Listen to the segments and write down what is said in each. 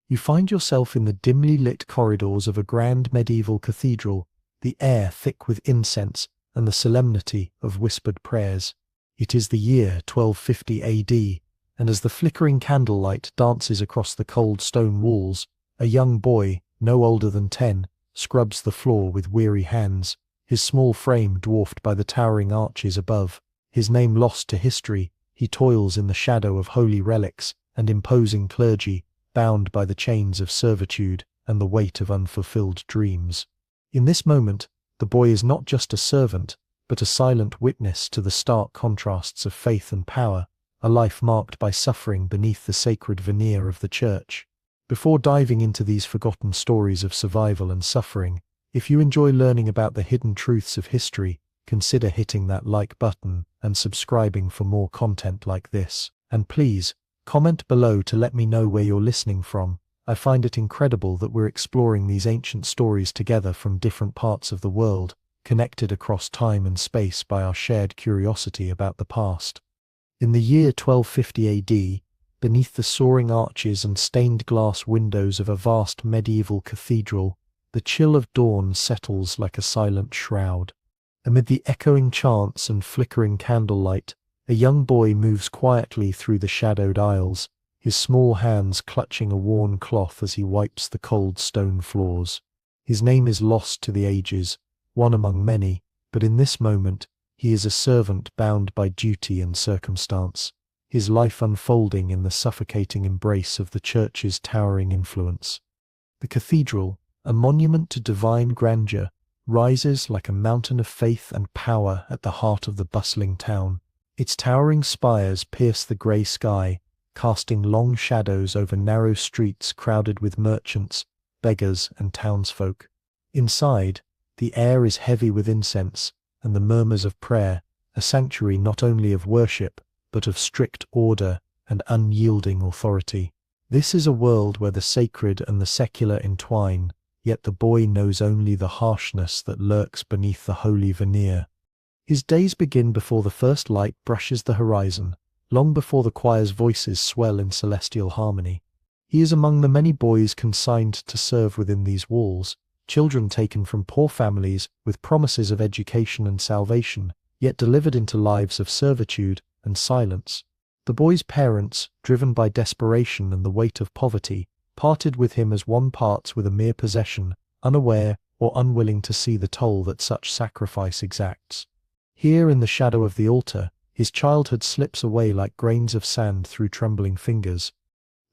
You find yourself in the dimly lit corridors of a grand medieval cathedral, the air thick with incense and the solemnity of whispered prayers. It is the year 1250 AD, and as the flickering candlelight dances across the cold stone walls, a young boy, no older than 10, scrubs the floor with weary hands, his small frame dwarfed by the towering arches above. His name lost to history, he toils in the shadow of holy relics and imposing clergy, bound by the chains of servitude and the weight of unfulfilled dreams. In this moment, the boy is not just a servant, but a silent witness to the stark contrasts of faith and power, a life marked by suffering beneath the sacred veneer of the church. Before diving into these forgotten stories of survival and suffering, if you enjoy learning about the hidden truths of history, consider hitting that like button and subscribing for more content like this. And please, comment below to let me know where you're listening from. I find it incredible that we're exploring these ancient stories together from different parts of the world, connected across time and space by our shared curiosity about the past. In the year 1250 AD, beneath the soaring arches and stained glass windows of a vast medieval cathedral, the chill of dawn settles like a silent shroud. Amid the echoing chants and flickering candlelight, a young boy moves quietly through the shadowed aisles, his small hands clutching a worn cloth as he wipes the cold stone floors. His name is lost to the ages, one among many, but in this moment, he is a servant bound by duty and circumstance, his life unfolding in the suffocating embrace of the church's towering influence. The cathedral, a monument to divine grandeur, rises like a mountain of faith and power at the heart of the bustling town. Its towering spires pierce the grey sky, casting long shadows over narrow streets crowded with merchants, beggars, and townsfolk. Inside, the air is heavy with incense and the murmurs of prayer, a sanctuary not only of worship, but of strict order and unyielding authority. This is a world where the sacred and the secular entwine, yet the boy knows only the harshness that lurks beneath the holy veneer. His days begin before the first light brushes the horizon, long before the choir's voices swell in celestial harmony. He is among the many boys consigned to serve within these walls, children taken from poor families with promises of education and salvation, yet delivered into lives of servitude and silence. The boy's parents, driven by desperation and the weight of poverty, parted with him as one parts with a mere possession, unaware or unwilling to see the toll that such sacrifice exacts. Here in the shadow of the altar, his childhood slips away like grains of sand through trembling fingers.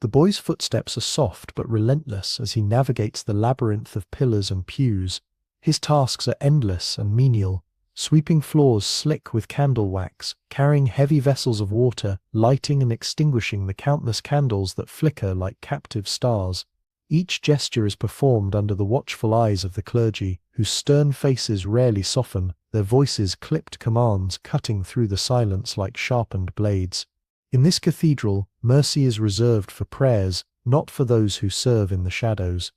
The boy's footsteps are soft but relentless as he navigates the labyrinth of pillars and pews. His tasks are endless and menial, sweeping floors slick with candle wax, carrying heavy vessels of water, lighting and extinguishing the countless candles that flicker like captive stars. Each gesture is performed under the watchful eyes of the clergy, whose stern faces rarely soften, their voices clipped commands cutting through the silence like sharpened blades. In this cathedral, mercy is reserved for prayers, not for those who serve in the shadows.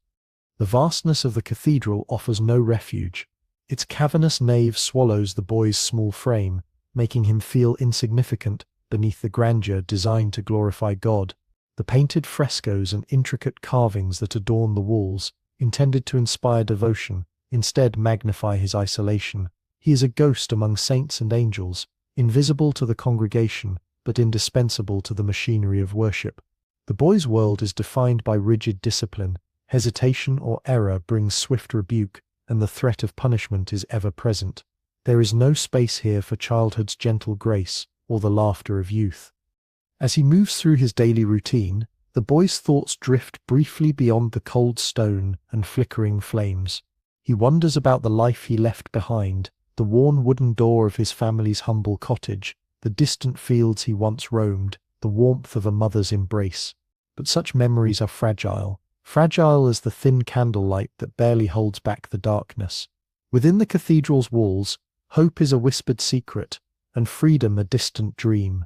The vastness of the cathedral offers no refuge. Its cavernous nave swallows the boy's small frame, making him feel insignificant beneath the grandeur designed to glorify God. The painted frescoes and intricate carvings that adorn the walls, intended to inspire devotion, instead magnify his isolation. He is a ghost among saints and angels, invisible to the congregation, but indispensable to the machinery of worship. The boy's world is defined by rigid discipline. Hesitation or error brings swift rebuke, and the threat of punishment is ever present. There is no space here for childhood's gentle grace or the laughter of youth. As he moves through his daily routine, the boy's thoughts drift briefly beyond the cold stone and flickering flames. He wonders about the life he left behind, the worn wooden door of his family's humble cottage, the distant fields he once roamed, the warmth of a mother's embrace. But such memories are fragile as the thin candlelight that barely holds back the darkness. Within the cathedral's walls, hope is a whispered secret, and freedom a distant dream.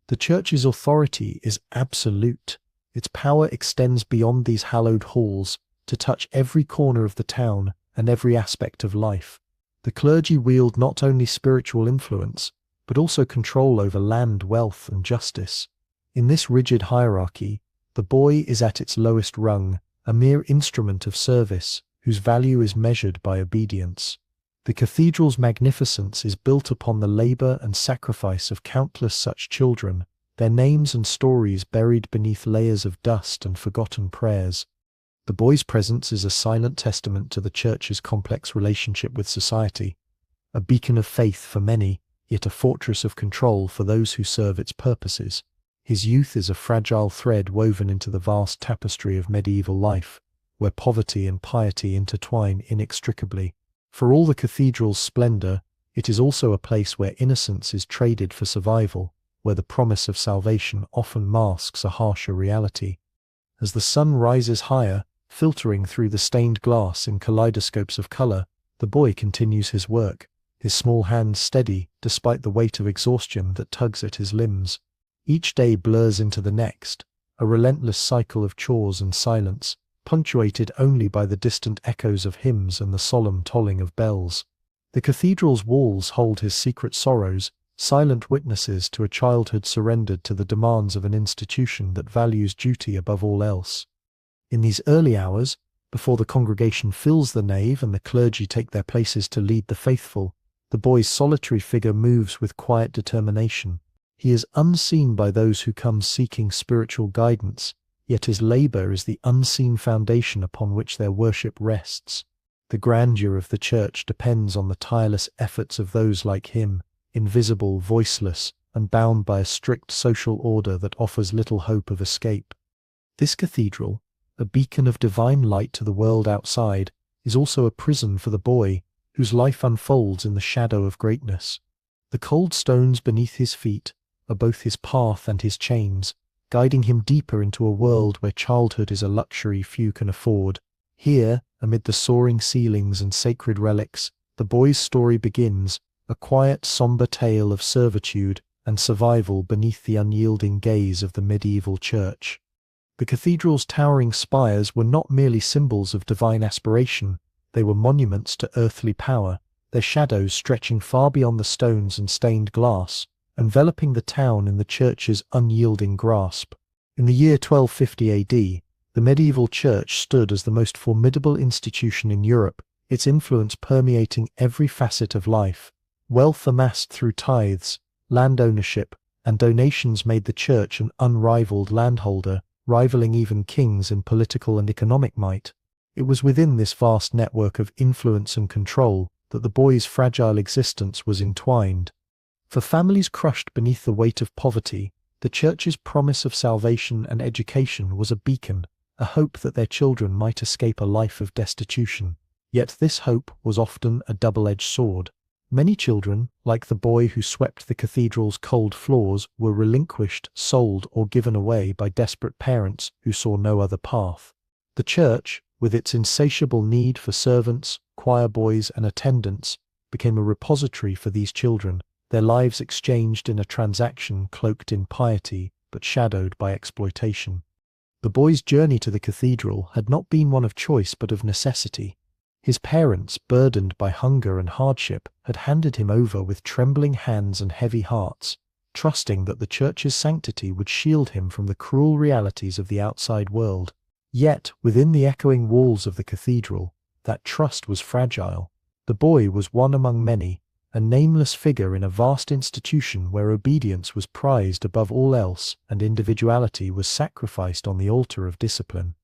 The church's authority is absolute. Its power extends beyond these hallowed halls, to touch every corner of the town and every aspect of life. The clergy wield not only spiritual influence, but also control over land, wealth, and justice. In this rigid hierarchy, The boy is at its lowest rung, a mere instrument of service, whose value is measured by obedience. The cathedral's magnificence is built upon the labor and sacrifice of countless such children, their names and stories buried beneath layers of dust and forgotten prayers. The boy's presence is a silent testament to the church's complex relationship with society, a beacon of faith for many, yet a fortress of control for those who serve its purposes. His youth is a fragile thread woven into the vast tapestry of medieval life, where poverty and piety intertwine inextricably. For all the cathedral's splendor, it is also a place where innocence is traded for survival, where the promise of salvation often masks a harsher reality. As the sun rises higher, filtering through the stained glass in kaleidoscopes of color, the boy continues his work, his small hands steady despite the weight of exhaustion that tugs at his limbs. Each day blurs into the next, a relentless cycle of chores and silence, punctuated only by the distant echoes of hymns and the solemn tolling of bells. The cathedral's walls hold his secret sorrows, silent witnesses to a childhood surrendered to the demands of an institution that values duty above all else. In these early hours, before the congregation fills the nave and the clergy take their places to lead the faithful, the boy's solitary figure moves with quiet determination. He is unseen by those who come seeking spiritual guidance, yet his labor is the unseen foundation upon which their worship rests. The grandeur of the church depends on the tireless efforts of those like him, invisible, voiceless, and bound by a strict social order that offers little hope of escape. This cathedral, a beacon of divine light to the world outside, is also a prison for the boy, whose life unfolds in the shadow of greatness. The cold stones beneath his feet are both his path and his chains, guiding him deeper into a world where childhood is a luxury few can afford. Here, amid the soaring ceilings and sacred relics, the boy's story begins, a quiet, somber tale of servitude and survival beneath the unyielding gaze of the medieval church. The cathedral's towering spires were not merely symbols of divine aspiration, they were monuments to earthly power, their shadows stretching far beyond the stones and stained glass, enveloping the town in the church's unyielding grasp. In the year 1250 AD, the medieval church stood as the most formidable institution in Europe, its influence permeating every facet of life. Wealth amassed through tithes, land ownership, and donations made the church an unrivaled landholder, rivaling even kings in political and economic might. It was within this vast network of influence and control that the boy's fragile existence was entwined. For families crushed beneath the weight of poverty, the church's promise of salvation and education was a beacon, a hope that their children might escape a life of destitution. Yet this hope was often a double-edged sword. Many children, like the boy who swept the cathedral's cold floors, were relinquished, sold, or given away by desperate parents who saw no other path. The church, with its insatiable need for servants, choir boys, and attendants, became a repository for these children, their lives exchanged in a transaction cloaked in piety but shadowed by exploitation. The boy's journey to the cathedral had not been one of choice but of necessity. His parents, burdened by hunger and hardship, had handed him over with trembling hands and heavy hearts, trusting that the church's sanctity would shield him from the cruel realities of the outside world. Yet, within the echoing walls of the cathedral, that trust was fragile. The boy was one among many, a nameless figure in a vast institution where obedience was prized above all else and individuality was sacrificed on the altar of discipline.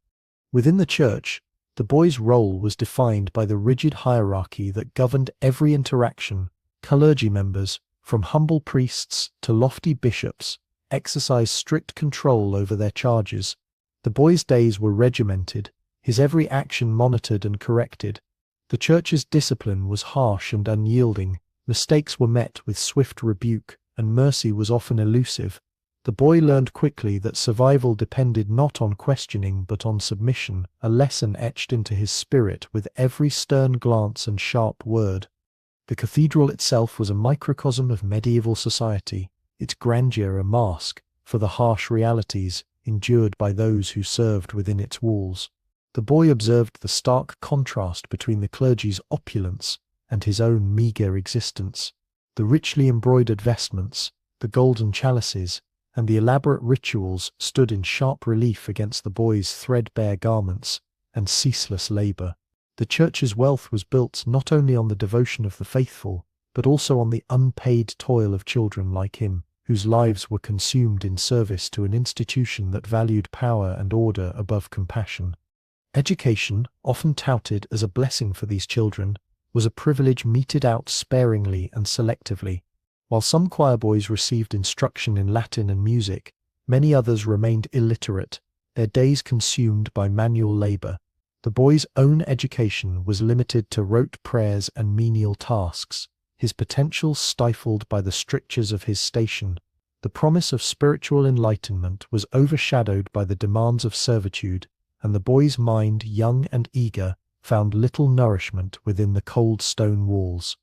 Within the church, the boy's role was defined by the rigid hierarchy that governed every interaction. Clergy members, from humble priests to lofty bishops, exercised strict control over their charges. The boy's days were regimented, his every action monitored and corrected. The church's discipline was harsh and unyielding. Mistakes were met with swift rebuke, and mercy was often elusive. The boy learned quickly that survival depended not on questioning but on submission, a lesson etched into his spirit with every stern glance and sharp word. The cathedral itself was a microcosm of medieval society, its grandeur a mask for the harsh realities endured by those who served within its walls. The boy observed the stark contrast between the clergy's opulence and his own meagre existence. The richly embroidered vestments, the golden chalices, and the elaborate rituals stood in sharp relief against the boy's threadbare garments and ceaseless labor. The church's wealth was built not only on the devotion of the faithful, but also on the unpaid toil of children like him, whose lives were consumed in service to an institution that valued power and order above compassion. Education, often touted as a blessing for these children, was a privilege meted out sparingly and selectively. While some choir boys received instruction in Latin and music, many others remained illiterate, their days consumed by manual labor. The boy's own education was limited to rote prayers and menial tasks, his potential stifled by the strictures of his station. The promise of spiritual enlightenment was overshadowed by the demands of servitude, and the boy's mind, young and eager, found little nourishment within the cold stone walls.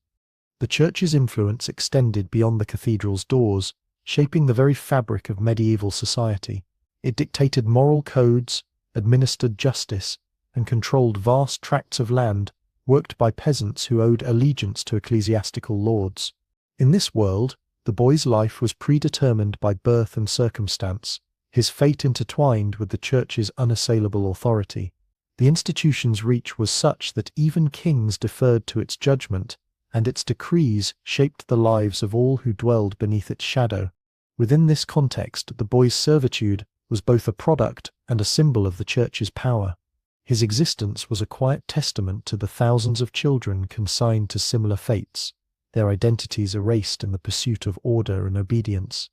The church's influence extended beyond the cathedral's doors, shaping the very fabric of medieval society. It dictated moral codes, administered justice, and controlled vast tracts of land worked by peasants who owed allegiance to ecclesiastical lords. In this world, the boy's life was predetermined by birth and circumstance, his fate intertwined with the church's unassailable authority. The institution's reach was such that even kings deferred to its judgment, and its decrees shaped the lives of all who dwelled beneath its shadow. Within this context, the boy's servitude was both a product and a symbol of the church's power. His existence was a quiet testament to the thousands of children consigned to similar fates, their identities erased in the pursuit of order and obedience.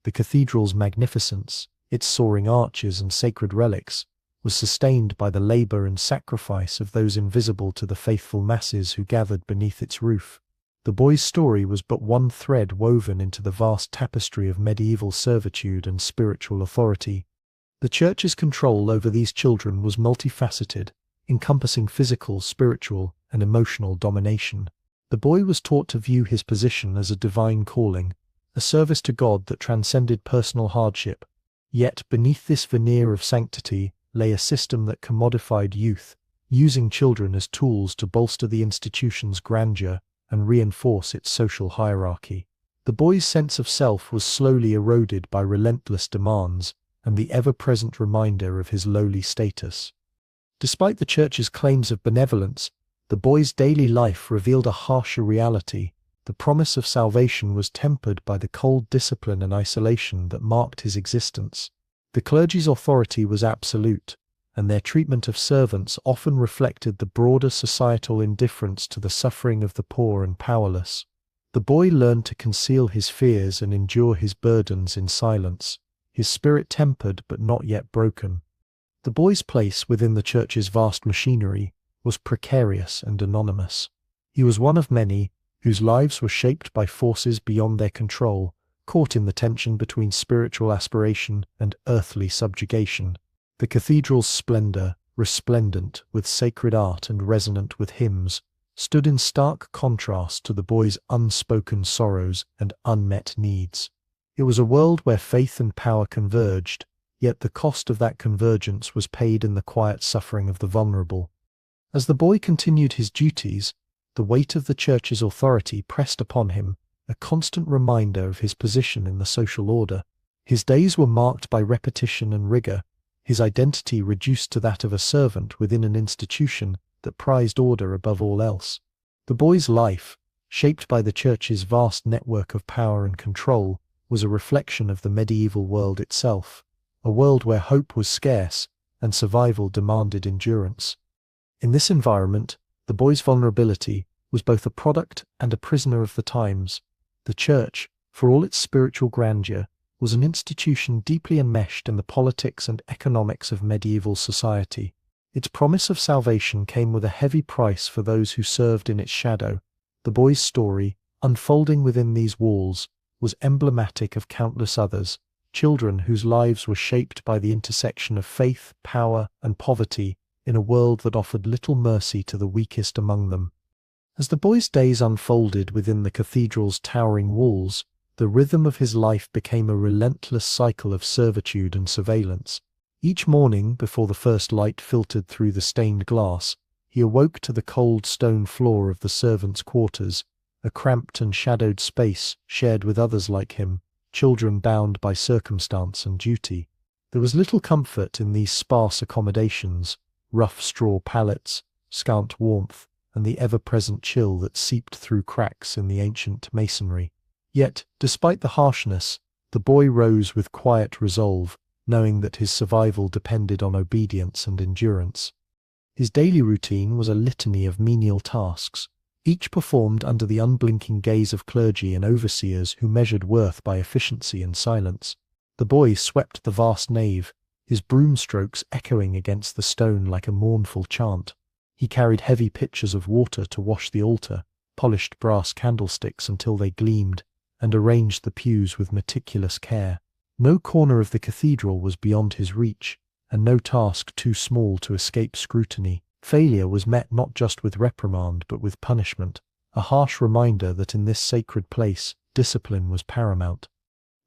The cathedral's magnificence, its soaring arches and sacred relics, was sustained by the labor and sacrifice of those invisible to the faithful masses who gathered beneath its roof. The boy's story was but one thread woven into the vast tapestry of medieval servitude and spiritual authority. The church's control over these children was multifaceted, encompassing physical, spiritual, and emotional domination. The boy was taught to view his position as a divine calling, a service to God that transcended personal hardship. Yet beneath this veneer of sanctity lay a system that commodified youth, using children as tools to bolster the institution's grandeur and reinforce its social hierarchy. The boy's sense of self was slowly eroded by relentless demands and the ever-present reminder of his lowly status. Despite the church's claims of benevolence, the boy's daily life revealed a harsher reality. The promise of salvation was tempered by the cold discipline and isolation that marked his existence. The clergy's authority was absolute, and their treatment of servants often reflected the broader societal indifference to the suffering of the poor and powerless. The boy learned to conceal his fears and endure his burdens in silence, his spirit tempered but not yet broken. The boy's place within the church's vast machinery was precarious and anonymous. He was one of many whose lives were shaped by forces beyond their control, caught in the tension between spiritual aspiration and earthly subjugation. The cathedral's splendor, resplendent with sacred art and resonant with hymns, stood in stark contrast to the boy's unspoken sorrows and unmet needs. It was a world where faith and power converged, yet the cost of that convergence was paid in the quiet suffering of the vulnerable. As the boy continued his duties, the weight of the church's authority pressed upon him, a constant reminder of his position in the social order. His days were marked by repetition and rigor, his identity reduced to that of a servant within an institution that prized order above all else. The boy's life, shaped by the church's vast network of power and control, was a reflection of the medieval world itself, a world where hope was scarce and survival demanded endurance. In this environment, the boy's vulnerability was both a product and a prisoner of the times. The church, for all its spiritual grandeur, was an institution deeply enmeshed in the politics and economics of medieval society. Its promise of salvation came with a heavy price for those who served in its shadow. The boy's story, unfolding within these walls, was emblematic of countless others, children whose lives were shaped by the intersection of faith, power, and poverty in a world that offered little mercy to the weakest among them. As the boy's days unfolded within the cathedral's towering walls, the rhythm of his life became a relentless cycle of servitude and surveillance. Each morning, before the first light filtered through the stained glass, he awoke to the cold stone floor of the servants' quarters, a cramped and shadowed space shared with others like him, children bound by circumstance and duty. There was little comfort in these sparse accommodations, rough straw pallets, scant warmth, and the ever-present chill that seeped through cracks in the ancient masonry. Yet, despite the harshness, the boy rose with quiet resolve, knowing that his survival depended on obedience and endurance. His daily routine was a litany of menial tasks, each performed under the unblinking gaze of clergy and overseers who measured worth by efficiency and silence. The boy swept the vast nave, his broom strokes echoing against the stone like a mournful chant. He carried heavy pitchers of water to wash the altar, polished brass candlesticks until they gleamed, and arranged the pews with meticulous care. No corner of the cathedral was beyond his reach, and no task too small to escape scrutiny. Failure was met not just with reprimand but with punishment, a harsh reminder that in this sacred place, discipline was paramount.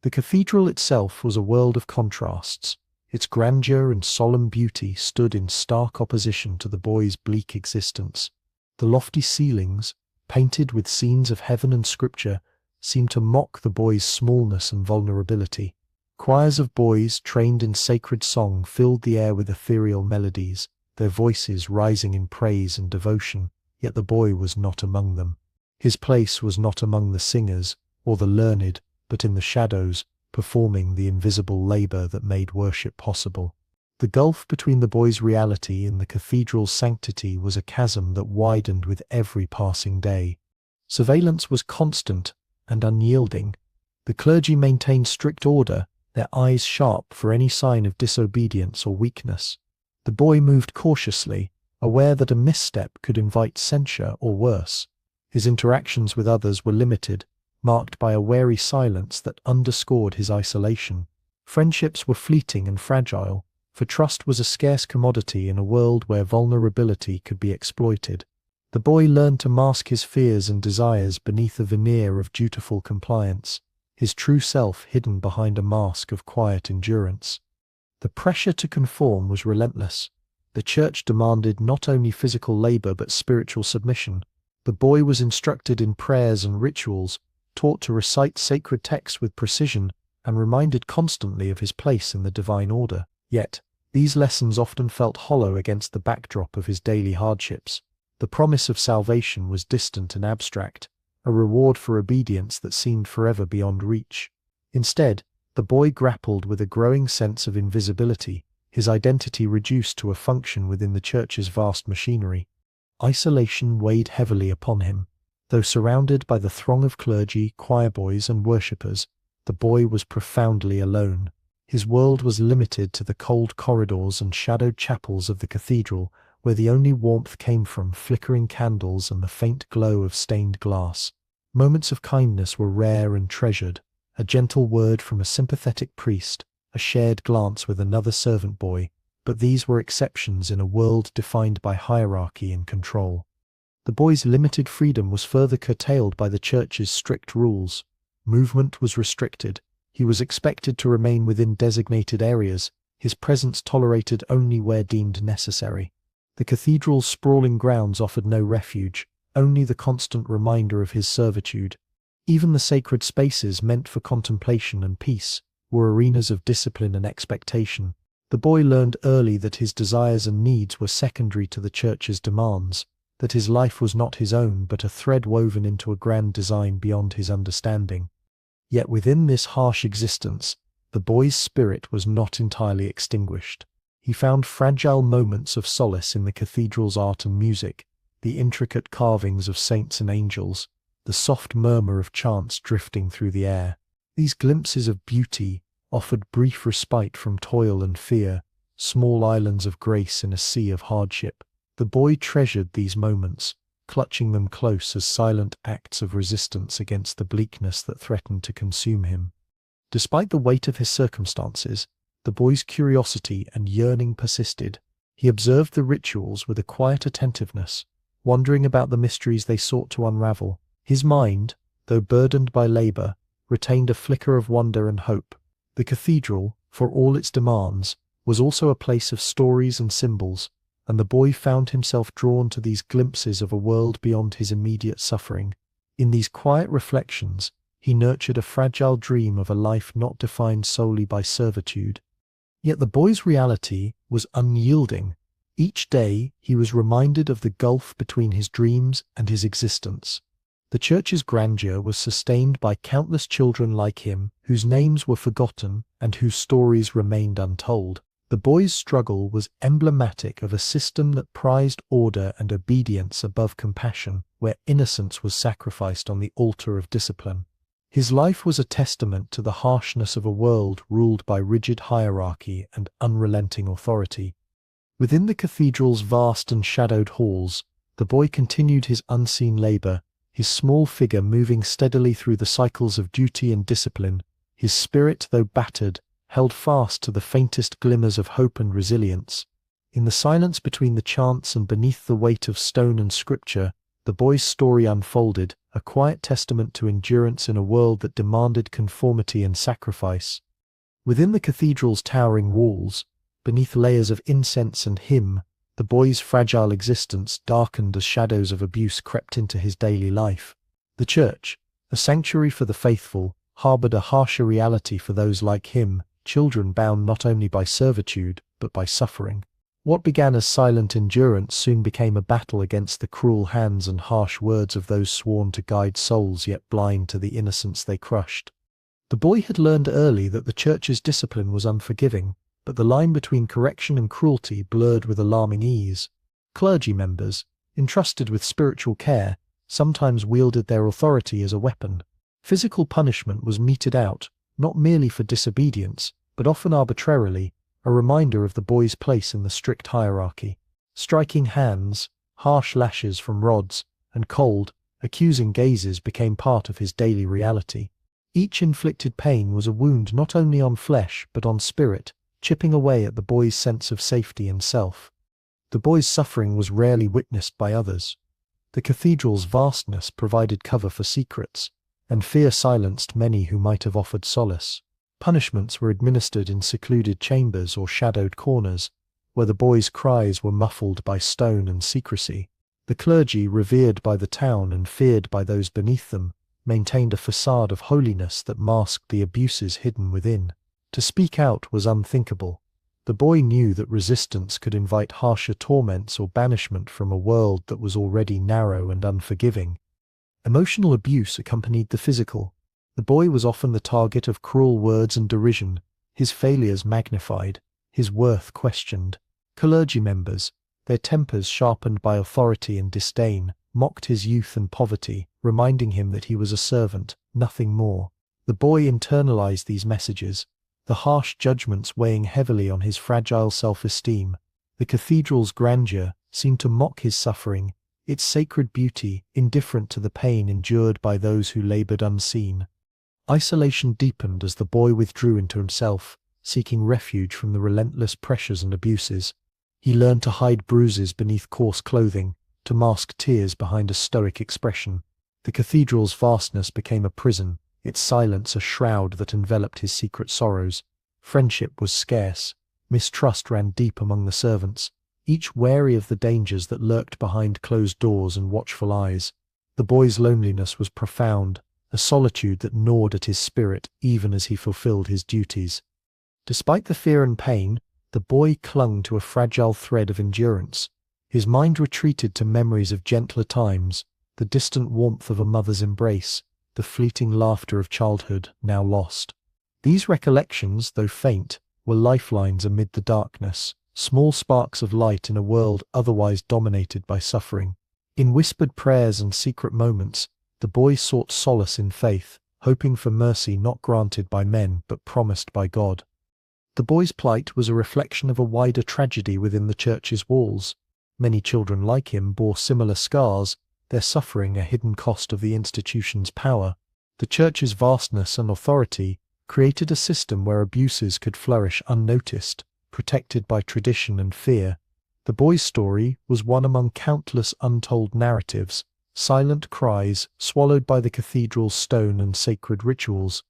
The cathedral itself was a world of contrasts. Its grandeur and solemn beauty stood in stark opposition to the boy's bleak existence. The lofty ceilings, painted with scenes of heaven and scripture, seemed to mock the boy's smallness and vulnerability. Choirs of boys trained in sacred song filled the air with ethereal melodies, their voices rising in praise and devotion, yet the boy was not among them. His place was not among the singers or the learned, but in the shadows, performing the invisible labor that made worship possible. The gulf between the boy's reality and the cathedral's sanctity was a chasm that widened with every passing day. Surveillance was constant and unyielding. The clergy maintained strict order, their eyes sharp for any sign of disobedience or weakness. The boy moved cautiously, aware that a misstep could invite censure or worse. His interactions with others were limited, marked by a wary silence that underscored his isolation. Friendships were fleeting and fragile, for trust was a scarce commodity in a world where vulnerability could be exploited. The boy learned to mask his fears and desires beneath a veneer of dutiful compliance, his true self hidden behind a mask of quiet endurance. The pressure to conform was relentless. The church demanded not only physical labor but spiritual submission. The boy was instructed in prayers and rituals, taught to recite sacred texts with precision, and reminded constantly of his place in the divine order. Yet, these lessons often felt hollow against the backdrop of his daily hardships. The promise of salvation was distant and abstract, a reward for obedience that seemed forever beyond reach. Instead, the boy grappled with a growing sense of invisibility, his identity reduced to a function within the church's vast machinery. Isolation weighed heavily upon him. Though surrounded by the throng of clergy, choir boys, and worshippers, the boy was profoundly alone. His world was limited to the cold corridors and shadowed chapels of the cathedral, where the only warmth came from flickering candles and the faint glow of stained glass. Moments of kindness were rare and treasured. A gentle word from a sympathetic priest, a shared glance with another servant boy, but these were exceptions in a world defined by hierarchy and control. The boy's limited freedom was further curtailed by the church's strict rules. Movement was restricted. He was expected to remain within designated areas, his presence tolerated only where deemed necessary. The cathedral's sprawling grounds offered no refuge, only the constant reminder of his servitude. Even the sacred spaces meant for contemplation and peace were arenas of discipline and expectation. The boy learned early that his desires and needs were secondary to the church's demands, that his life was not his own but a thread woven into a grand design beyond his understanding. Yet within this harsh existence, the boy's spirit was not entirely extinguished. He found fragile moments of solace in the cathedral's art and music, the intricate carvings of saints and angels, the soft murmur of chants drifting through the air. These glimpses of beauty offered brief respite from toil and fear, small islands of grace in a sea of hardship. The boy treasured these moments, clutching them close as silent acts of resistance against the bleakness that threatened to consume him. Despite the weight of his circumstances, the boy's curiosity and yearning persisted. He observed the rituals with a quiet attentiveness, wondering about the mysteries they sought to unravel. His mind, though burdened by labor, retained a flicker of wonder and hope. The cathedral, for all its demands, was also a place of stories and symbols, and the boy found himself drawn to these glimpses of a world beyond his immediate suffering. In these quiet reflections, he nurtured a fragile dream of a life not defined solely by servitude. Yet the boy's reality was unyielding. Each day he was reminded of the gulf between his dreams and his existence. The church's grandeur was sustained by countless children like him, whose names were forgotten and whose stories remained untold. The boy's struggle was emblematic of a system that prized order and obedience above compassion, where innocence was sacrificed on the altar of discipline. His life was a testament to the harshness of a world ruled by rigid hierarchy and unrelenting authority. Within the cathedral's vast and shadowed halls, the boy continued his unseen labor, his small figure moving steadily through the cycles of duty and discipline. His spirit, though battered, held fast to the faintest glimmers of hope and resilience. In the silence between the chants and beneath the weight of stone and scripture, the boy's story unfolded, a quiet testament to endurance in a world that demanded conformity and sacrifice. Within the cathedral's towering walls, beneath layers of incense and hymn, the boy's fragile existence darkened as shadows of abuse crept into his daily life. The church, a sanctuary for the faithful, harbored a harsher reality for those like him, children bound not only by servitude, but by suffering. What began as silent endurance soon became a battle against the cruel hands and harsh words of those sworn to guide souls yet blind to the innocence they crushed. The boy had learned early that the church's discipline was unforgiving, but the line between correction and cruelty blurred with alarming ease. Clergy members, entrusted with spiritual care, sometimes wielded their authority as a weapon. Physical punishment was meted out, not merely for disobedience, but often arbitrarily, a reminder of the boy's place in the strict hierarchy. Striking hands, harsh lashes from rods, and cold, accusing gazes became part of his daily reality. Each inflicted pain was a wound not only on flesh but on spirit, chipping away at the boy's sense of safety and self. The boy's suffering was rarely witnessed by others. The cathedral's vastness provided cover for secrets, and fear silenced many who might have offered solace. Punishments were administered in secluded chambers or shadowed corners, where the boy's cries were muffled by stone and secrecy. The clergy, revered by the town and feared by those beneath them, maintained a facade of holiness that masked the abuses hidden within. To speak out was unthinkable. The boy knew that resistance could invite harsher torments or banishment from a world that was already narrow and unforgiving. Emotional abuse accompanied the physical. The boy was often the target of cruel words and derision, his failures magnified, his worth questioned. Clergy members, their tempers sharpened by authority and disdain, mocked his youth and poverty, reminding him that he was a servant, nothing more. The boy internalized these messages, the harsh judgments weighing heavily on his fragile self-esteem. The cathedral's grandeur seemed to mock his suffering, its sacred beauty indifferent to the pain endured by those who labored unseen. Isolation deepened as the boy withdrew into himself, seeking refuge from the relentless pressures and abuses. He learned to hide bruises beneath coarse clothing, to mask tears behind a stoic expression. The cathedral's vastness became a prison, its silence a shroud that enveloped his secret sorrows. Friendship was scarce. Mistrust ran deep among the servants, each wary of the dangers that lurked behind closed doors and watchful eyes. The boy's loneliness was profound, a solitude that gnawed at his spirit even as he fulfilled his duties. Despite the fear and pain, the boy clung to a fragile thread of endurance. His mind retreated to memories of gentler times, the distant warmth of a mother's embrace, the fleeting laughter of childhood now lost. These recollections, though faint, were lifelines amid the darkness, small sparks of light in a world otherwise dominated by suffering. In whispered prayers and secret moments, the boy sought solace in faith, hoping for mercy not granted by men but promised by God. The boy's plight was a reflection of a wider tragedy within the church's walls. Many children like him bore similar scars, their suffering a hidden cost of the institution's power. The church's vastness and authority created a system where abuses could flourish unnoticed, protected by tradition and fear. The boy's story was one among countless untold narratives, silent cries swallowed by the cathedral's stone and sacred rituals.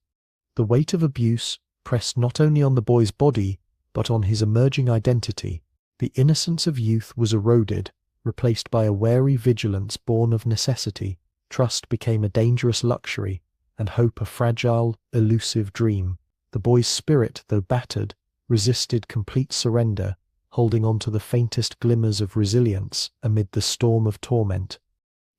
The weight of abuse pressed not only on the boy's body, but on his emerging identity. The innocence of youth was eroded, replaced by a wary vigilance born of necessity. Trust became a dangerous luxury, and hope a fragile, elusive dream. The boy's spirit, though battered, resisted complete surrender, holding on to the faintest glimmers of resilience amid the storm of torment.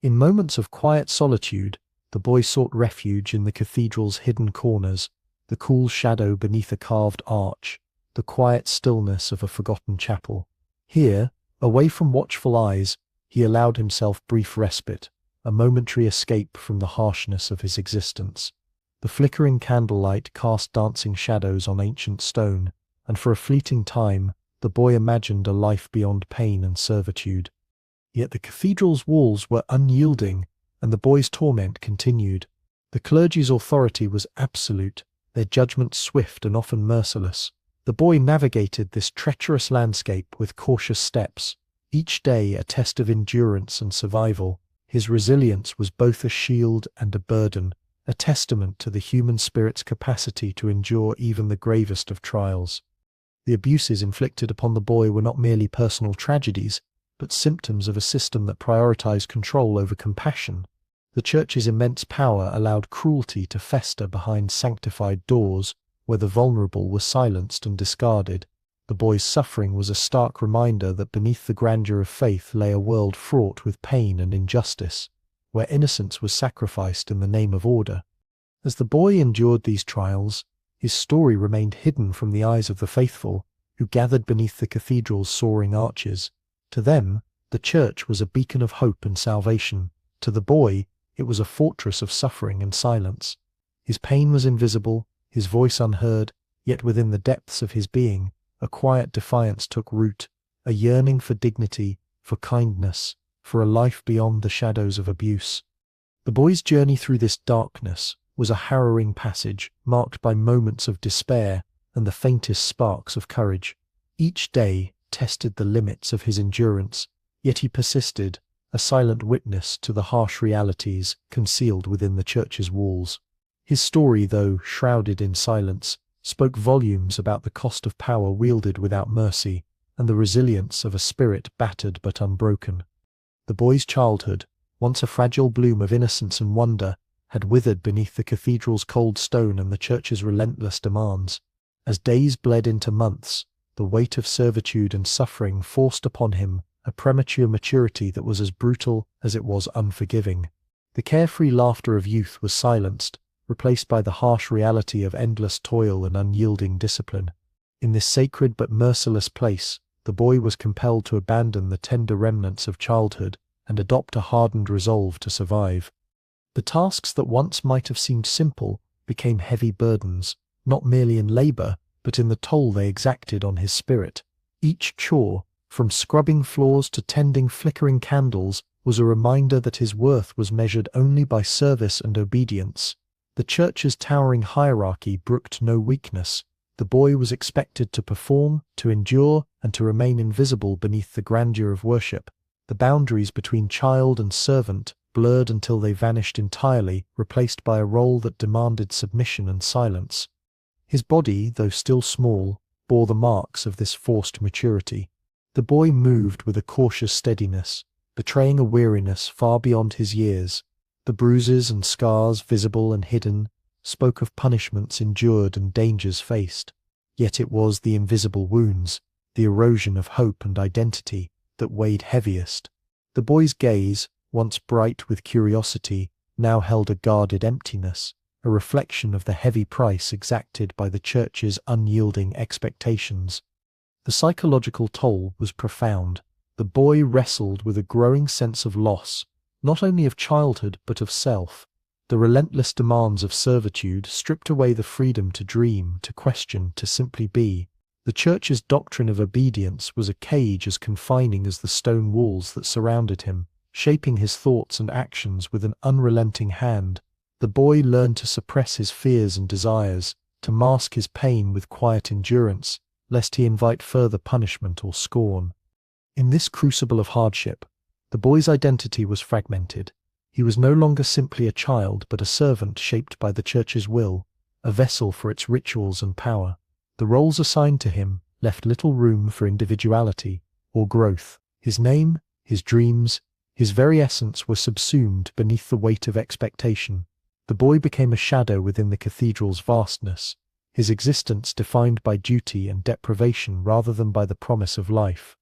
In moments of quiet solitude, the boy sought refuge in the cathedral's hidden corners, the cool shadow beneath a carved arch, the quiet stillness of a forgotten chapel. Here, away from watchful eyes, he allowed himself brief respite, a momentary escape from the harshness of his existence. The flickering candlelight cast dancing shadows on ancient stone, and for a fleeting time, the boy imagined a life beyond pain and servitude. Yet the cathedral's walls were unyielding, and the boy's torment continued. The clergy's authority was absolute, their judgment swift and often merciless. The boy navigated this treacherous landscape with cautious steps, each day a test of endurance and survival. His resilience was both a shield and a burden, a testament to the human spirit's capacity to endure even the gravest of trials. The abuses inflicted upon the boy were not merely personal tragedies, but symptoms of a system that prioritized control over compassion. The Church's immense power allowed cruelty to fester behind sanctified doors, where the vulnerable were silenced and discarded. The boy's suffering was a stark reminder that beneath the grandeur of faith lay a world fraught with pain and injustice, where innocence was sacrificed in the name of order. As the boy endured these trials, his story remained hidden from the eyes of the faithful, who gathered beneath the cathedral's soaring arches. To them, the Church was a beacon of hope and salvation. To the boy, it was a fortress of suffering and silence. His pain was invisible, his voice unheard, yet within the depths of his being, a quiet defiance took root, a yearning for dignity, for kindness, for a life beyond the shadows of abuse. The boy's journey through this darkness was a harrowing passage, marked by moments of despair and the faintest sparks of courage. Each day tested the limits of his endurance, yet he persisted, a silent witness to the harsh realities concealed within the Church's walls. His story, though shrouded in silence, spoke volumes about the cost of power wielded without mercy, and the resilience of a spirit battered but unbroken. The boy's childhood, once a fragile bloom of innocence and wonder, had withered beneath the cathedral's cold stone and the Church's relentless demands. As days bled into months, the weight of servitude and suffering forced upon him a premature maturity that was as brutal as it was unforgiving. The carefree laughter of youth was silenced, replaced by the harsh reality of endless toil and unyielding discipline. In this sacred but merciless place, the boy was compelled to abandon the tender remnants of childhood and adopt a hardened resolve to survive. The tasks that once might have seemed simple became heavy burdens, not merely in labor, but in the toll they exacted on his spirit. Each chore, from scrubbing floors to tending flickering candles, was a reminder that his worth was measured only by service and obedience. The Church's towering hierarchy brooked no weakness. The boy was expected to perform, to endure, and to remain invisible beneath the grandeur of worship. The boundaries between child and servant blurred until they vanished entirely, replaced by a role that demanded submission and silence. His body, though still small, bore the marks of this forced maturity. The boy moved with a cautious steadiness, betraying a weariness far beyond his years. The bruises and scars, visible and hidden, spoke of punishments endured and dangers faced. Yet it was the invisible wounds, the erosion of hope and identity, that weighed heaviest. The boy's gaze, once bright with curiosity, now held a guarded emptiness, a reflection of the heavy price exacted by the Church's unyielding expectations. The psychological toll was profound. The boy wrestled with a growing sense of loss, not only of childhood but of self. The relentless demands of servitude stripped away the freedom to dream, to question, to simply be. The Church's doctrine of obedience was a cage as confining as the stone walls that surrounded him, shaping his thoughts and actions with an unrelenting hand. The boy learned to suppress his fears and desires, to mask his pain with quiet endurance, lest he invite further punishment or scorn. In this crucible of hardship, the boy's identity was fragmented. He was no longer simply a child, but a servant shaped by the Church's will, a vessel for its rituals and power. The roles assigned to him left little room for individuality or growth. His name, his dreams, his very essence were subsumed beneath the weight of expectation. The boy became a shadow within the cathedral's vastness, his existence defined by duty and deprivation rather than by the promise of life.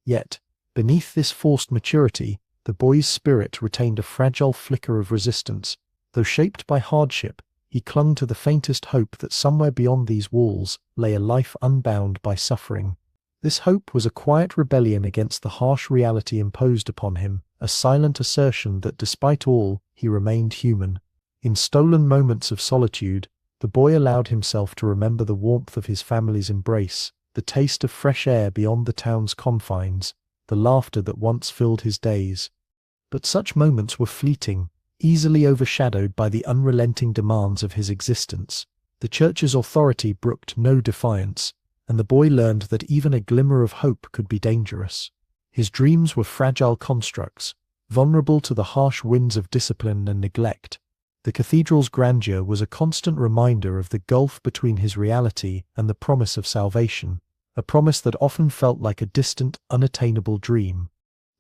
Yet, beneath this forced maturity, the boy's spirit retained a fragile flicker of resistance. Though shaped by hardship, he clung to the faintest hope that somewhere beyond these walls lay a life unbound by suffering. This hope was a quiet rebellion against the harsh reality imposed upon him, a silent assertion that despite all, he remained human. In stolen moments of solitude, the boy allowed himself to remember the warmth of his family's embrace, the taste of fresh air beyond the town's confines, the laughter that once filled his days. But such moments were fleeting, easily overshadowed by the unrelenting demands of his existence. The church's authority brooked no defiance, and the boy learned that even a glimmer of hope could be dangerous. His dreams were fragile constructs, vulnerable to the harsh winds of discipline and neglect. The cathedral's grandeur was a constant reminder of the gulf between his reality and the promise of salvation, a promise that often felt like a distant, unattainable dream.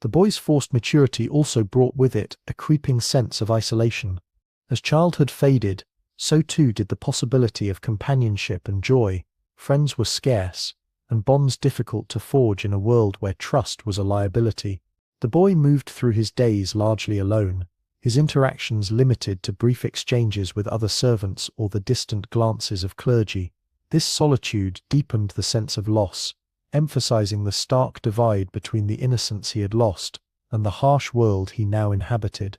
The boy's forced maturity also brought with it a creeping sense of isolation. As childhood faded, so too did the possibility of companionship and joy. Friends were scarce, and bonds difficult to forge in a world where trust was a liability. The boy moved through his days largely alone, his interactions limited to brief exchanges with other servants or the distant glances of clergy. This solitude deepened the sense of loss, emphasizing the stark divide between the innocence he had lost and the harsh world he now inhabited.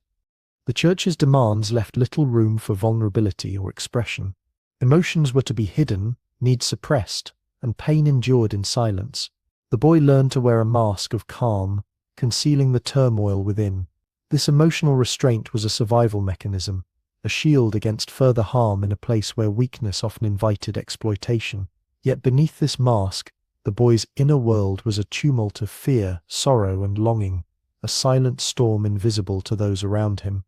The church's demands left little room for vulnerability or expression. Emotions were to be hidden, needs suppressed, and pain endured in silence. The boy learned to wear a mask of calm, concealing the turmoil within. This emotional restraint was a survival mechanism, a shield against further harm in a place where weakness often invited exploitation. Yet beneath this mask, the boy's inner world was a tumult of fear, sorrow, and longing, a silent storm invisible to those around him.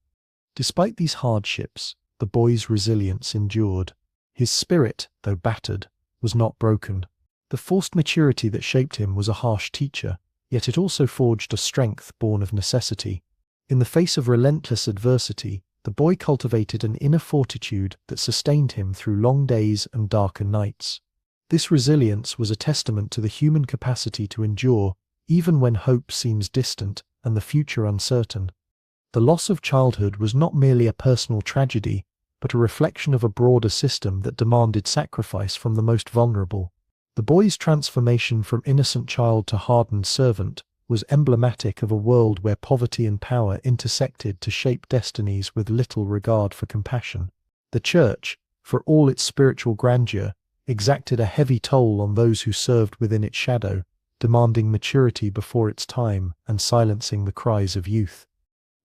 Despite these hardships, the boy's resilience endured. His spirit, though battered, was not broken. The forced maturity that shaped him was a harsh teacher, yet it also forged a strength born of necessity. In the face of relentless adversity, the boy cultivated an inner fortitude that sustained him through long days and darker nights. This resilience was a testament to the human capacity to endure, even when hope seems distant and the future uncertain. The loss of childhood was not merely a personal tragedy, but a reflection of a broader system that demanded sacrifice from the most vulnerable. The boy's transformation from innocent child to hardened servant was emblematic of a world where poverty and power intersected to shape destinies with little regard for compassion. The church, for all its spiritual grandeur, exacted a heavy toll on those who served within its shadow, demanding maturity before its time and silencing the cries of youth.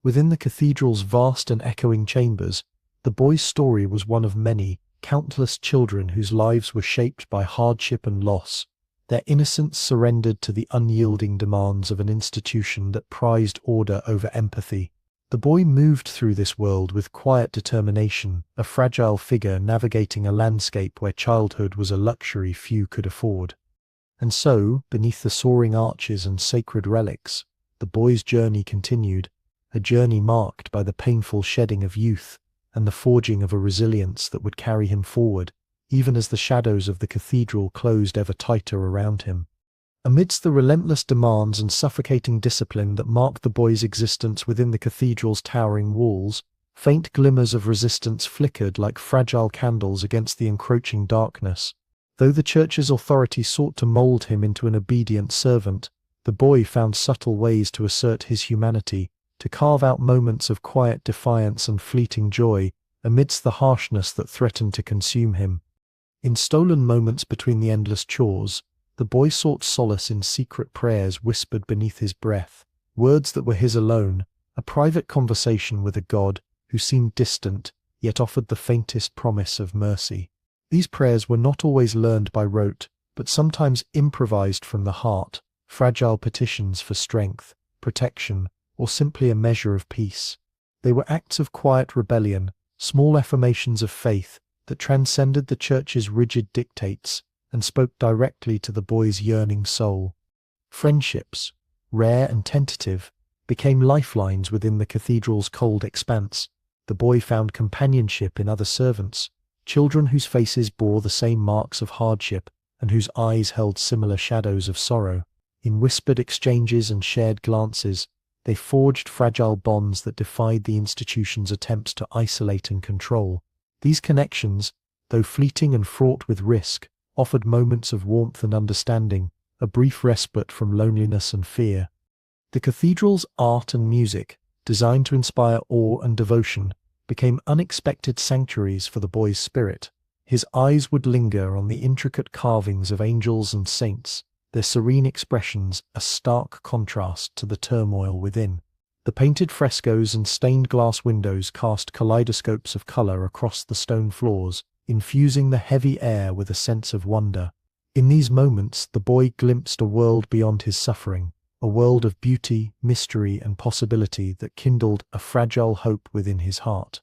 Within the cathedral's vast and echoing chambers, the boy's story was one of many, countless children whose lives were shaped by hardship and loss, their innocence surrendered to the unyielding demands of an institution that prized order over empathy. The boy moved through this world with quiet determination, a fragile figure navigating a landscape where childhood was a luxury few could afford. And so, beneath the soaring arches and sacred relics, the boy's journey continued, a journey marked by the painful shedding of youth and the forging of a resilience that would carry him forward, even as the shadows of the cathedral closed ever tighter around him. Amidst the relentless demands and suffocating discipline that marked the boy's existence within the cathedral's towering walls, faint glimmers of resistance flickered like fragile candles against the encroaching darkness. Though the church's authority sought to mold him into an obedient servant, the boy found subtle ways to assert his humanity, to carve out moments of quiet defiance and fleeting joy amidst the harshness that threatened to consume him. In stolen moments between the endless chores, the boy sought solace in secret prayers whispered beneath his breath, words that were his alone, a private conversation with a God who seemed distant, yet offered the faintest promise of mercy. These prayers were not always learned by rote, but sometimes improvised from the heart, fragile petitions for strength, protection, or simply a measure of peace. They were acts of quiet rebellion, small affirmations of faith that transcended the church's rigid dictates and spoke directly to the boy's yearning soul. Friendships, rare and tentative, became lifelines within the cathedral's cold expanse. the boy found companionship in other servants, children whose faces bore the same marks of hardship and whose eyes held similar shadows of sorrow. In whispered exchanges and shared glances, they forged fragile bonds that defied the institution's attempts to isolate and control. These connections, though fleeting and fraught with risk, offered moments of warmth and understanding, a brief respite from loneliness and fear. The cathedral's art and music, designed to inspire awe and devotion, became unexpected sanctuaries for the boy's spirit. His eyes would linger on the intricate carvings of angels and saints, their serene expressions a stark contrast to the turmoil within. The painted frescoes and stained glass windows cast kaleidoscopes of color across the stone floors, infusing the heavy air with a sense of wonder. In these moments, the boy glimpsed a world beyond his suffering, a world of beauty, mystery, and possibility that kindled a fragile hope within his heart.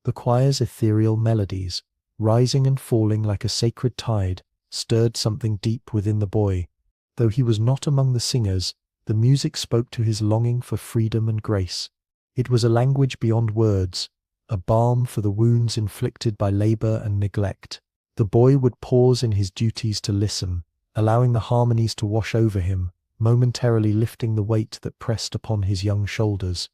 The choir's ethereal melodies, rising and falling like a sacred tide, stirred something deep within the boy. Though he was not among the singers, the music spoke to his longing for freedom and grace. It was a language beyond words, a balm for the wounds inflicted by labor and neglect. The boy would pause in his duties to listen, allowing the harmonies to wash over him, momentarily lifting the weight that pressed upon his young shoulders.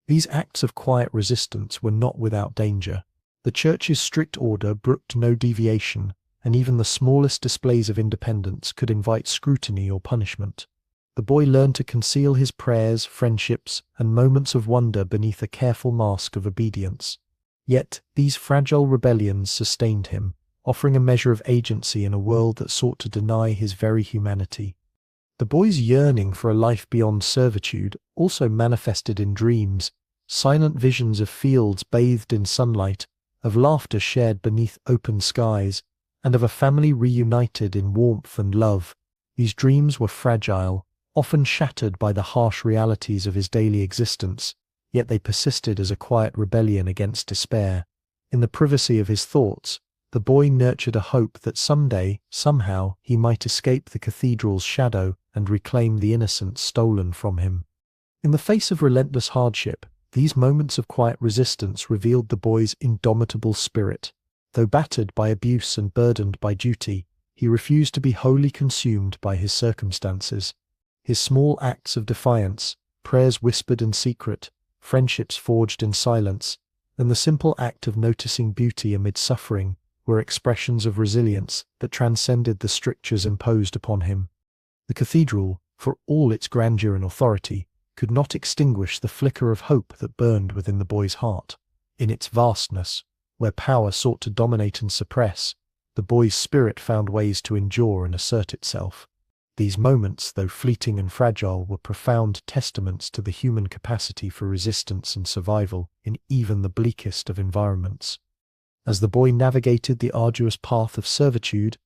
These acts of quiet resistance were not without danger. The church's strict order brooked no deviation, and even the smallest displays of independence could invite scrutiny or punishment. The boy learned to conceal his prayers, friendships, and moments of wonder beneath a careful mask of obedience. Yet these fragile rebellions sustained him, offering a measure of agency in a world that sought to deny his very humanity. The boy's yearning for a life beyond servitude also manifested in dreams, silent visions of fields bathed in sunlight, of laughter shared beneath open skies, and of a family reunited in warmth and love. These dreams were fragile, often shattered by the harsh realities of his daily existence, yet they persisted as a quiet rebellion against despair. In the privacy of his thoughts, the boy nurtured a hope that someday, somehow, he might escape the cathedral's shadow and reclaim the innocence stolen from him. In the face of relentless hardship, these moments of quiet resistance revealed the boy's indomitable spirit. Though battered by abuse and burdened by duty, he refused to be wholly consumed by his circumstances. His small acts of defiance, prayers whispered in secret, friendships forged in silence, and the simple act of noticing beauty amid suffering were expressions of resilience that transcended the strictures imposed upon him. The cathedral, for all its grandeur and authority, could not extinguish the flicker of hope that burned within the boy's heart. In its vastness, where power sought to dominate and suppress, the boy's spirit found ways to endure and assert itself. These moments, though fleeting and fragile, were profound testaments to the human capacity for resistance and survival in even the bleakest of environments. As the boy navigated the arduous path of servitude,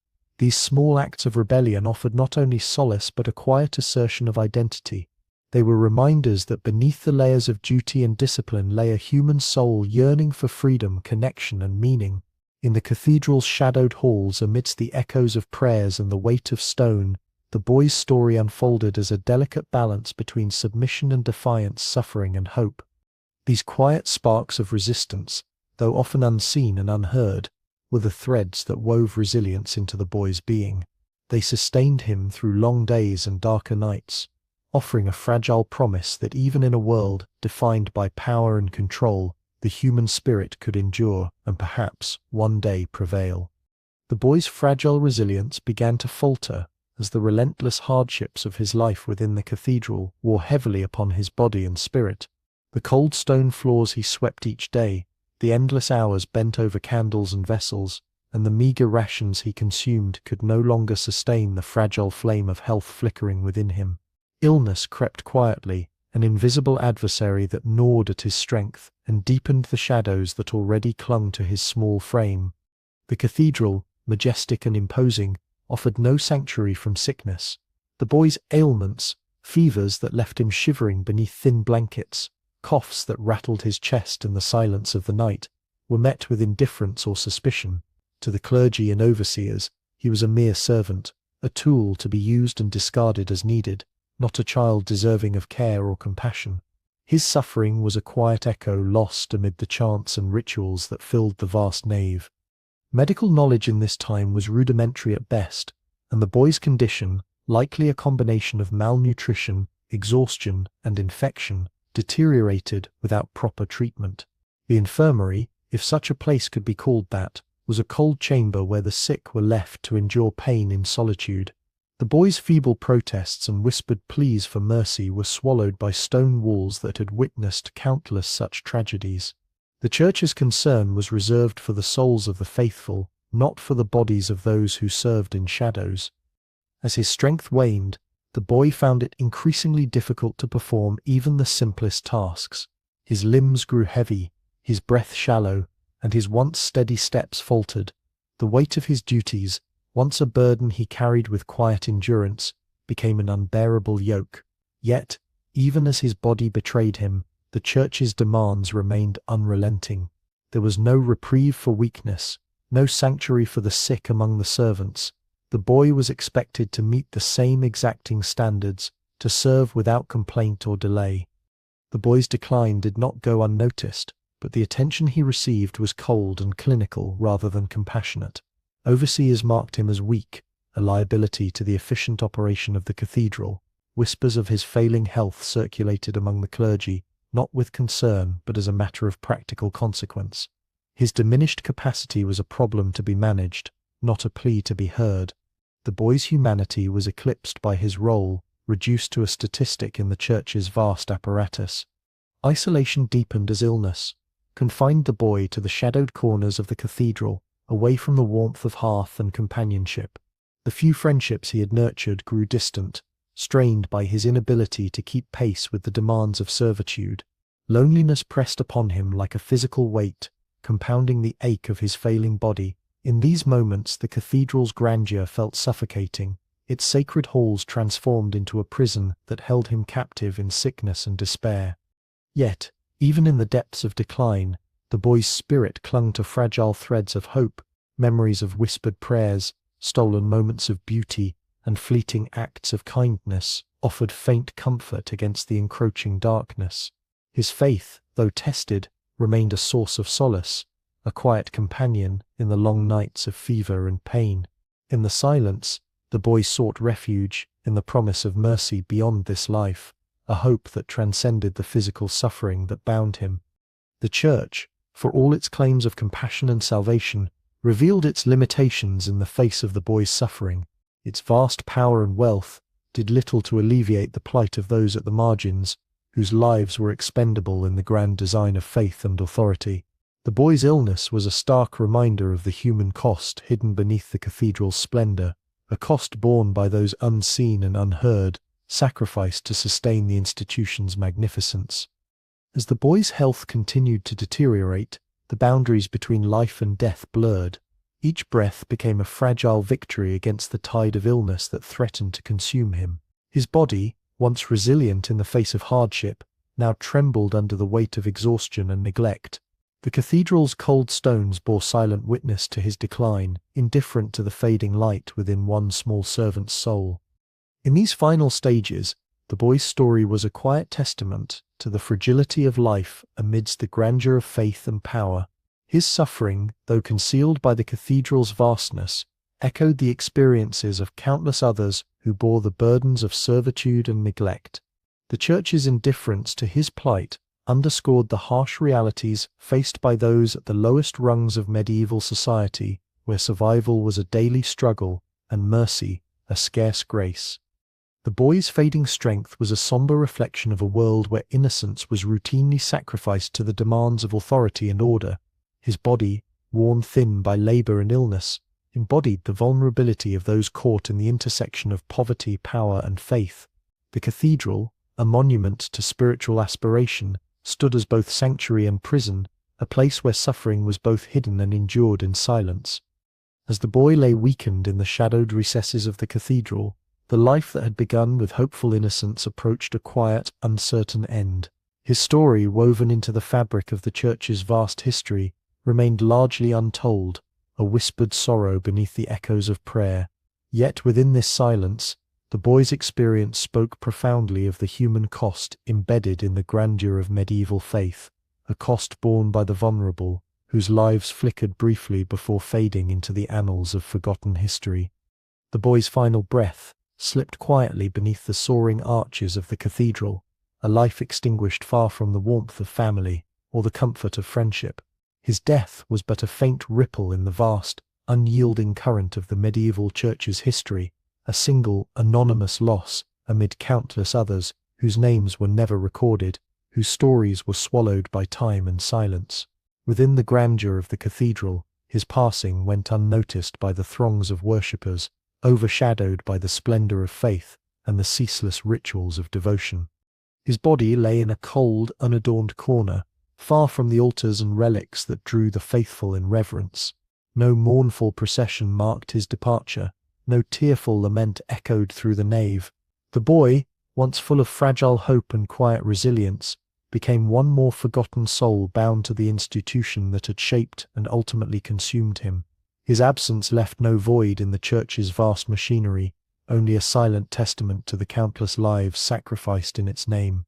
these small acts of rebellion offered not only solace but a quiet assertion of identity. They were reminders that beneath the layers of duty and discipline lay a human soul yearning for freedom, connection, and meaning. In the cathedral's shadowed halls, amidst the echoes of prayers and the weight of stone, the boy's story unfolded as a delicate balance between submission and defiance, suffering and hope. These quiet sparks of resistance, though often unseen and unheard, were the threads that wove resilience into the boy's being. They sustained him through long days and darker nights, offering a fragile promise that even in a world defined by power and control, the human spirit could endure and perhaps one day prevail. The boy's fragile resilience began to falter as the relentless hardships of his life within the cathedral wore heavily upon his body and spirit. The cold stone floors he swept each day, the endless hours bent over candles and vessels, and the meagre rations he consumed could no longer sustain the fragile flame of health flickering within him. Illness crept quietly, an invisible adversary that gnawed at his strength and deepened the shadows that already clung to his small frame. The cathedral, majestic and imposing, offered no sanctuary from sickness. The boy's ailments, fevers that left him shivering beneath thin blankets, coughs that rattled his chest in the silence of the night, were met with indifference or suspicion. To the clergy and overseers, he was a mere servant, a tool to be used and discarded as needed, not a child deserving of care or compassion. His suffering was a quiet echo lost amid the chants and rituals that filled the vast nave. Medical knowledge in this time was rudimentary at best, and the boy's condition, likely a combination of malnutrition, exhaustion, and infection, deteriorated without proper treatment. The infirmary, if such a place could be called that, was a cold chamber where the sick were left to endure pain in solitude. The boy's feeble protests and whispered pleas for mercy were swallowed by stone walls that had witnessed countless such tragedies. The church's concern was reserved for the souls of the faithful, not for the bodies of those who served in shadows. As his strength waned, the boy found it increasingly difficult to perform even the simplest tasks. His limbs grew heavy, his breath shallow, and his once steady steps faltered. The weight of his duties, once a burden he carried with quiet endurance, became an unbearable yoke. Yet, even as his body betrayed him, the church's demands remained unrelenting. There was no reprieve for weakness, no sanctuary for the sick among the servants. The boy was expected to meet the same exacting standards, to serve without complaint or delay. The boy's decline did not go unnoticed, but the attention he received was cold and clinical rather than compassionate. Overseers marked him as weak, a liability to the efficient operation of the cathedral. Whispers of his failing health circulated among the clergy, not with concern but as a matter of practical consequence. His diminished capacity was a problem to be managed, not a plea to be heard. The boy's humanity was eclipsed by his role, reduced to a statistic in the church's vast apparatus. Isolation deepened as illness, confined the boy to the shadowed corners of the cathedral, away from the warmth of hearth and companionship. The few friendships he had nurtured grew distant, strained by his inability to keep pace with the demands of servitude. Loneliness pressed upon him like a physical weight, compounding the ache of his failing body. In these moments the cathedral's grandeur felt suffocating, its sacred halls transformed into a prison that held him captive in sickness and despair. Yet, even in the depths of decline, the boy's spirit clung to fragile threads of hope, memories of whispered prayers, stolen moments of beauty, and fleeting acts of kindness offered faint comfort against the encroaching darkness. His faith, though tested, remained a source of solace, a quiet companion in the long nights of fever and pain. In the silence, the boy sought refuge in the promise of mercy beyond this life, a hope that transcended the physical suffering that bound him. The Church, for all its claims of compassion and salvation, revealed its limitations in the face of the boy's suffering. Its vast power and wealth did little to alleviate the plight of those at the margins, whose lives were expendable in the grand design of faith and authority. The boy's illness was a stark reminder of the human cost hidden beneath the cathedral's splendor, a cost borne by those unseen and unheard, sacrificed to sustain the institution's magnificence. As the boy's health continued to deteriorate, the boundaries between life and death blurred. Each breath became a fragile victory against the tide of illness that threatened to consume him. His body, once resilient in the face of hardship, now trembled under the weight of exhaustion and neglect. The cathedral's cold stones bore silent witness to his decline, indifferent to the fading light within one small servant's soul. In these final stages, the boy's story was a quiet testament to the fragility of life amidst the grandeur of faith and power. His suffering, though concealed by the cathedral's vastness, echoed the experiences of countless others who bore the burdens of servitude and neglect. The Church's indifference to his plight underscored the harsh realities faced by those at the lowest rungs of medieval society, where survival was a daily struggle and mercy a scarce grace. The boy's fading strength was a somber reflection of a world where innocence was routinely sacrificed to the demands of authority and order. His body, worn thin by labor and illness, embodied the vulnerability of those caught in the intersection of poverty, power, and faith. The cathedral, a monument to spiritual aspiration, stood as both sanctuary and prison, a place where suffering was both hidden and endured in silence. As the boy lay weakened in the shadowed recesses of the cathedral, the life that had begun with hopeful innocence approached a quiet, uncertain end. His story, woven into the fabric of the Church's vast history, remained largely untold, a whispered sorrow beneath the echoes of prayer. Yet within this silence, The boy's experience spoke profoundly of the human cost embedded in the grandeur of medieval faith, a cost borne by the vulnerable, whose lives flickered briefly before fading into the annals of forgotten history. The boy's final breath slipped quietly beneath the soaring arches of the cathedral, a life extinguished far from the warmth of family or the comfort of friendship. His death was but a faint ripple in the vast, unyielding current of the medieval church's history, a single, anonymous loss amid countless others whose names were never recorded, whose stories were swallowed by time and silence. Within the grandeur of the cathedral, his passing went unnoticed by the throngs of worshippers, overshadowed by the splendor of faith and the ceaseless rituals of devotion. His body lay in a cold, unadorned corner, far from the altars and relics that drew the faithful in reverence. No mournful procession marked his departure, no tearful lament echoed through the nave. The boy, once full of fragile hope and quiet resilience, became one more forgotten soul bound to the institution that had shaped and ultimately consumed him. His absence left no void in the church's vast machinery, only a silent testament to the countless lives sacrificed in its name.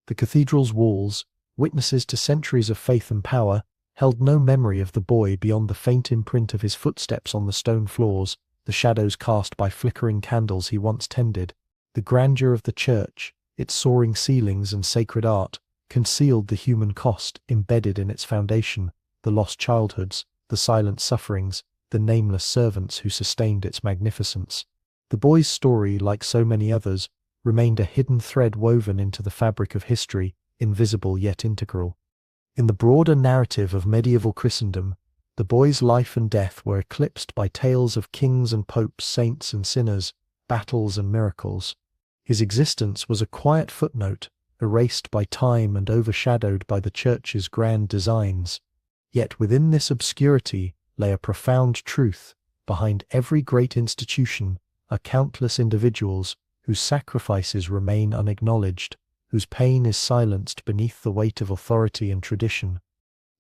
The cathedral's walls, witnesses to centuries of faith and power, held no memory of the boy beyond the faint imprint of his footsteps on the stone floors, the shadows cast by flickering candles he once tended. The grandeur of the church, its soaring ceilings and sacred art, concealed the human cost embedded in its foundation, the lost childhoods, the silent sufferings, the nameless servants who sustained its magnificence. The boy's story, like so many others, remained a hidden thread woven into the fabric of history, invisible yet integral. In the broader narrative of medieval Christendom, the boy's life and death were eclipsed by tales of kings and popes, saints and sinners, battles and miracles. His existence was a quiet footnote, erased by time and overshadowed by the church's grand designs. Yet within this obscurity lay a profound truth. Behind every great institution are countless individuals whose sacrifices remain unacknowledged, whose pain is silenced beneath the weight of authority and tradition.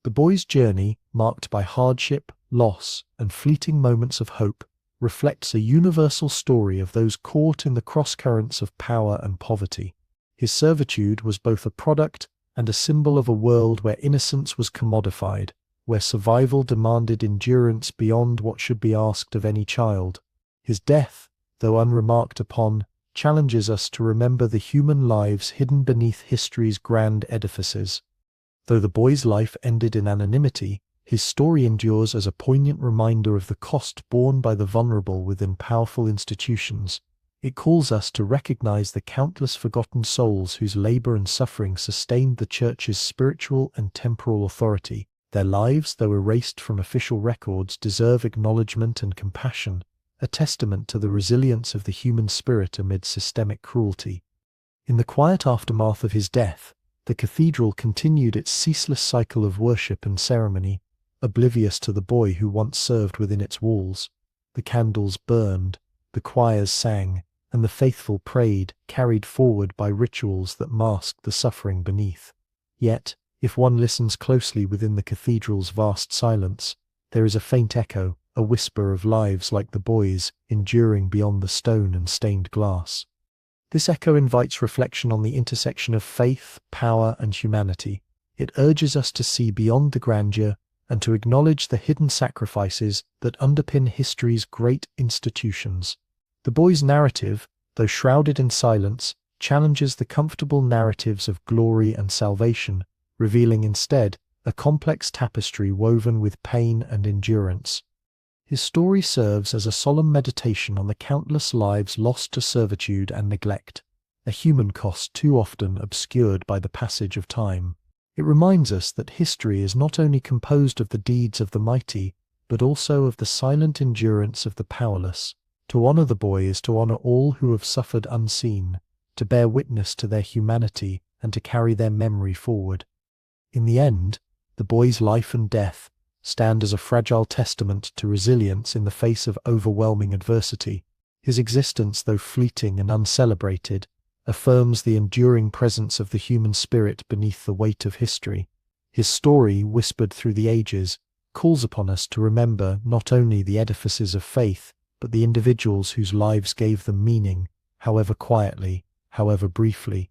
The boy's journey, marked by hardship, loss, and fleeting moments of hope, reflects a universal story of those caught in the crosscurrents of power and poverty. His servitude was both a product and a symbol of a world where innocence was commodified, where survival demanded endurance beyond what should be asked of any child. His death, though unremarked upon, challenges us to remember the human lives hidden beneath history's grand edifices. Though the boy's life ended in anonymity, his story endures as a poignant reminder of the cost borne by the vulnerable within powerful institutions. It calls us to recognize the countless forgotten souls whose labor and suffering sustained the Church's spiritual and temporal authority. Their lives, though erased from official records, deserve acknowledgement and compassion, a testament to the resilience of the human spirit amid systemic cruelty. In the quiet aftermath of his death, the cathedral continued its ceaseless cycle of worship and ceremony, oblivious to the boy who once served within its walls. The candles burned, the choirs sang, and the faithful prayed, carried forward by rituals that masked the suffering beneath. Yet, if one listens closely within the cathedral's vast silence, there is a faint echo, a whisper of lives like the boy's, enduring beyond the stone and stained glass. This echo invites reflection on the intersection of faith, power, and humanity. It urges us to see beyond the grandeur and to acknowledge the hidden sacrifices that underpin history's great institutions. The boy's narrative, though shrouded in silence, challenges the comfortable narratives of glory and salvation, revealing instead a complex tapestry woven with pain and endurance. His story serves as a solemn meditation on the countless lives lost to servitude and neglect, a human cost too often obscured by the passage of time. It reminds us that history is not only composed of the deeds of the mighty, but also of the silent endurance of the powerless. To honor the boy is to honor all who have suffered unseen, to bear witness to their humanity and to carry their memory forward. In the end, the boy's life and death stand as a fragile testament to resilience in the face of overwhelming adversity. His existence, though fleeting and uncelebrated, affirms the enduring presence of the human spirit beneath the weight of history. His story, whispered through the ages, calls upon us to remember not only the edifices of faith, but the individuals whose lives gave them meaning, however quietly, however briefly,